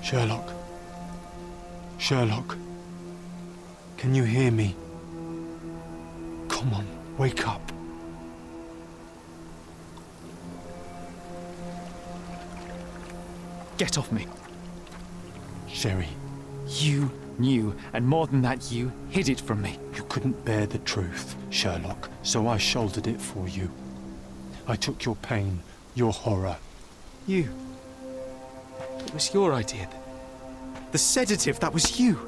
Sherlock. Sherlock. Can you hear me? Come on, wake up. Get off me. Sherry, You knew, and more than that, you hid it from me. you couldn't bear the truth, Sherlock, so I shouldered it for you. I took your pain, your horror. You. It was your idea. The sedative, that was you.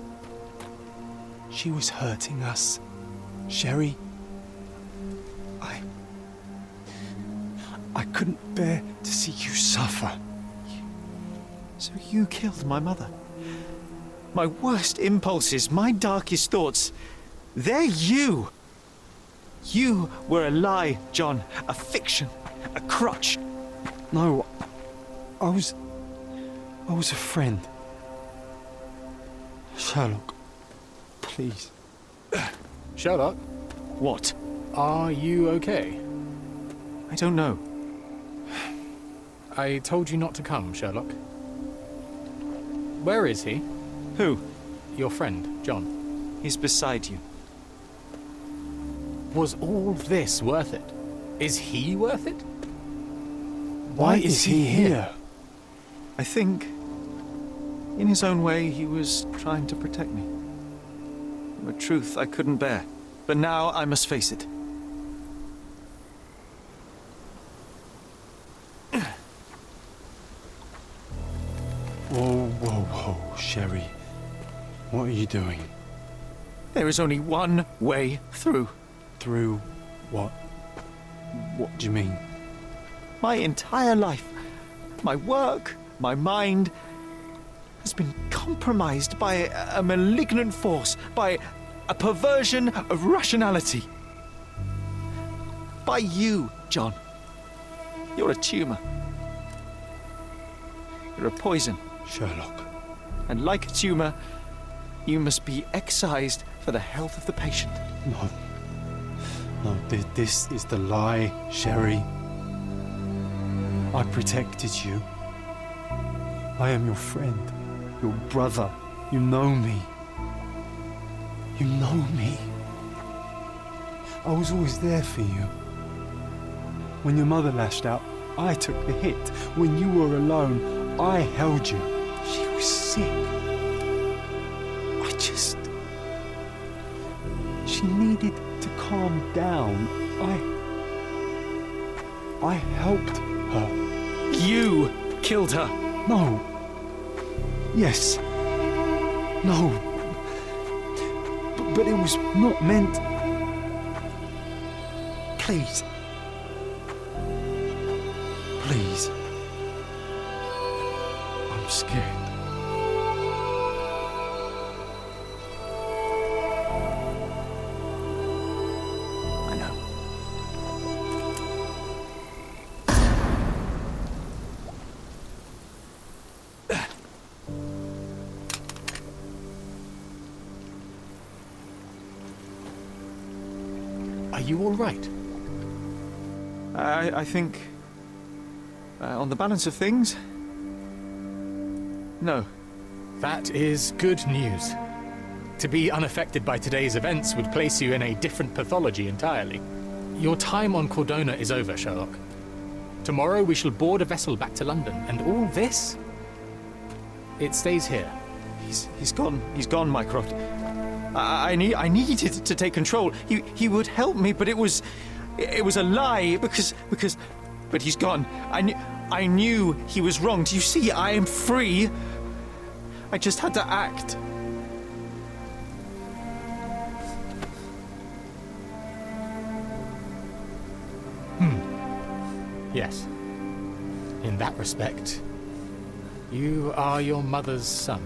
She was hurting us. Sherry, I couldn't bear to see you suffer. So you killed my mother. My worst impulses, my darkest thoughts, they're you. You were a lie, John, a fiction, a crutch. No, I was a friend. Sherlock, please. Sherlock, What? are you okay? I don't know. I told you not to come, Sherlock. Where is he? Who? Your friend, John. He's beside you. Was all this worth it? Is he worth it? Why is he here? I think, in his own way, he was trying to protect me. A truth I couldn't bear. But now I must face it. Whoa, Sherry. What are you doing? There is only one way through. Through what? What do you mean? My entire life, my work, my mind, has been compromised by a malignant force, by a perversion of rationality. By you, John. You're a tumor. You're a poison. Sherlock. And like a tumor, you must be excised for the health of the patient. No, this is the lie, Sherry. I protected you. I am your friend, your brother. You know me. You know me. I was always there for you. When your mother lashed out, I took the hit. When you were alone, I held you. She was sick. She needed to calm down. I helped her. You killed her. No. Yes. No. But it was not meant. Please. Please. I'm scared. I know. Are you all right? I think, on the balance of things, no. That is good news. To be unaffected by today's events would place you in a different pathology entirely. Your time on Cordona is over, Sherlock. Tomorrow we shall board a vessel back to London, and all this, it stays here. He's gone, Mycroft. I needed to take control. He would help me, but it was a lie but he's gone. I knew he was wrong. Do you see? I am free. I just had to act. Yes. In that respect, you are your mother's son.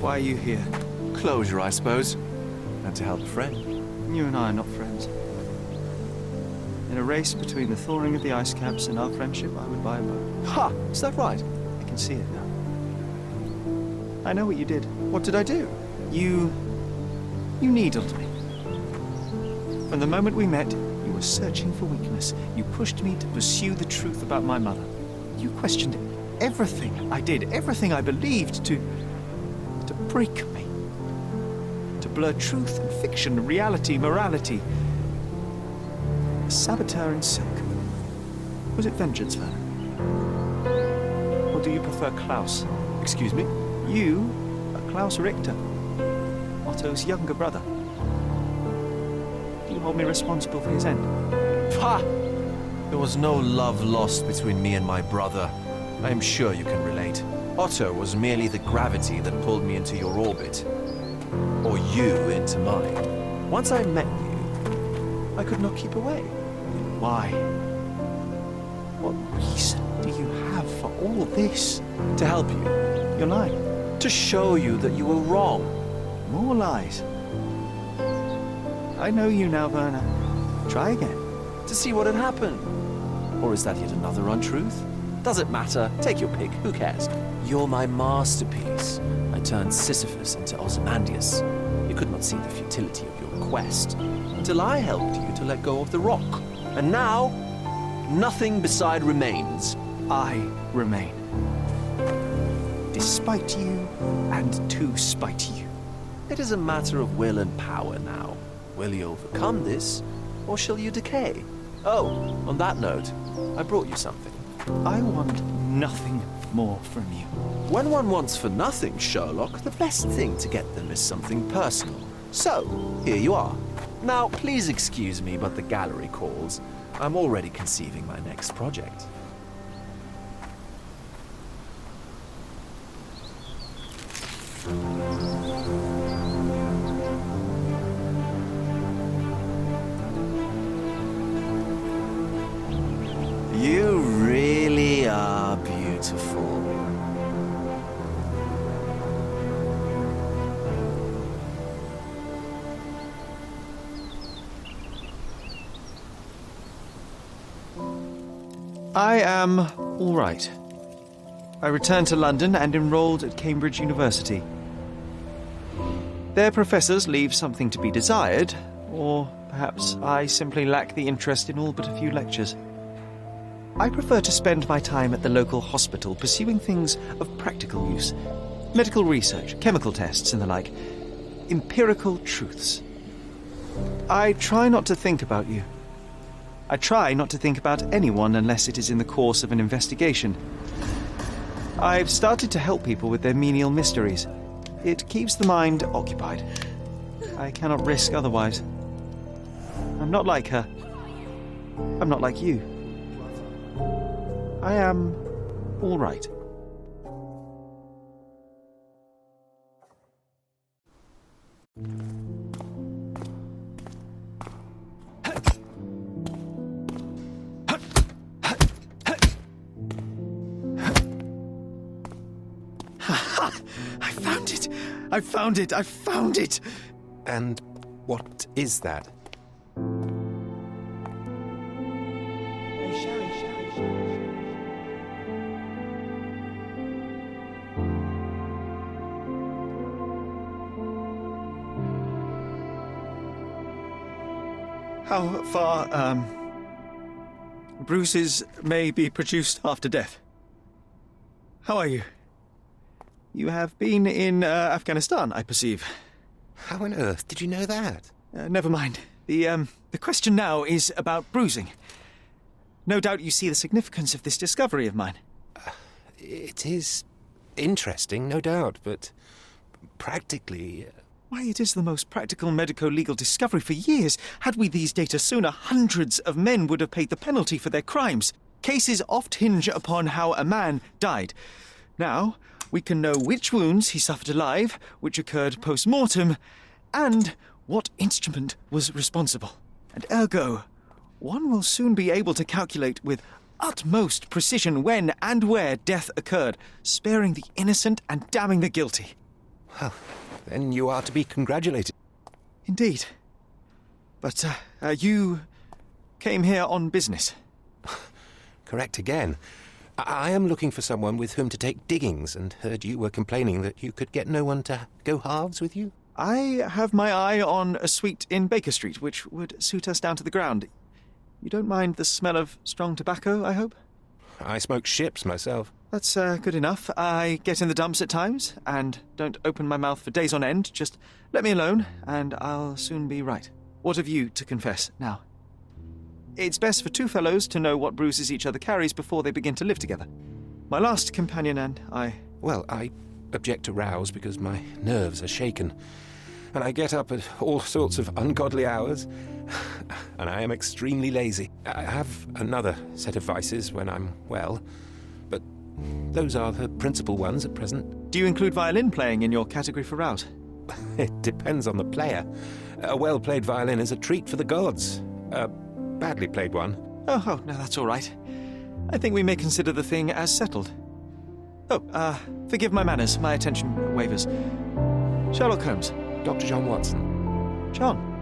Why are you here? Closure, I suppose. And to help a friend. You and I are not friends. In a race between the thawing of the ice caps and our friendship, I would buy a boat. Ha! Is that right? I can see it now. I know what you did. What did I do? You needled me. From the moment we met, you were searching for weakness. You pushed me to pursue the truth about my mother. You questioned everything I did, everything I believed to break me. To blur truth and fiction, reality, morality. A saboteur in silk. Was it vengeance, Werner? Or do you prefer Klaus? Excuse me? You are Klaus Richter, Otto's younger brother. Do you hold me responsible for his end? Ha! There was no love lost between me and my brother. I am sure you can relate. Otto was merely the gravity that pulled me into your orbit. Or you into mine. Once I met you, I could not keep away. Why? What reason do you have for all this? To help you. You're lying. To show you that you were wrong. More lies. I know you now, Werner. Try again. To see what had happened. Or is that yet another untruth? Does it matter? Take your pick. Who cares? You're my masterpiece. I turned Sisyphus into Ozymandias. You could not see the futility of your quest until I helped you to let go of the rock. And now, nothing beside remains. I remain. Despite you and to spite you. It is a matter of will and power now. Will you overcome this, or shall you decay? Oh, on that note, I brought you something. I want nothing more from you. When one wants for nothing, Sherlock, the best thing to get them is something personal. So, here you are. Now, please excuse me, but the gallery calls. I'm already conceiving my next project. You really are beautiful. I am all right. I returned to London and enrolled at Cambridge University. Their professors leave something to be desired, or perhaps I simply lack the interest in all but a few lectures. I prefer to spend my time at the local hospital pursuing things of practical use. Medical research, chemical tests and the like. Empirical truths. I try not to think about you. I try not to think about anyone unless it is in the course of an investigation. I've started to help people with their menial mysteries. It keeps the mind occupied. I cannot risk otherwise. I'm not like her. I'm not like you. I am all right. I found it! I found it! And what is that? How far, bruises may be produced after death. How are you? You have been in Afghanistan, I perceive. How on earth did you know that? Never mind. The question now is about bruising. No doubt you see the significance of this discovery of mine. It is interesting, no doubt, but practically... Why, it is the most practical medico-legal discovery for years. Had we these data sooner, hundreds of men would have paid the penalty for their crimes. Cases oft hinge upon how a man died. Now, we can know which wounds he suffered alive, which occurred post-mortem, and what instrument was responsible. And ergo, one will soon be able to calculate with utmost precision when and where death occurred, sparing the innocent and damning the guilty. Well, then you are to be congratulated. Indeed. But, you came here on business. Correct again. I am looking for someone with whom to take diggings, and heard you were complaining that you could get no one to go halves with you. I have my eye on a suite in Baker Street, which would suit us down to the ground. You don't mind the smell of strong tobacco, I hope? I smoke ships myself. That's good enough. I get in the dumps at times, and don't open my mouth for days on end. Just let me alone, and I'll soon be right. What have you to confess now? It's best for two fellows to know what bruises each other carries before they begin to live together. My last companion and I... Well, I object to rows because my nerves are shaken, and I get up at all sorts of ungodly hours, and I am extremely lazy. I have another set of vices when I'm well, but those are the principal ones at present. Do you include violin playing in your category for rouse? It depends on the player. A well-played violin is a treat for the gods. A badly played one. Oh, no, that's all right. I think we may consider the thing as settled. Oh, forgive my manners. My attention wavers. Sherlock Holmes. Dr. John Watson. John.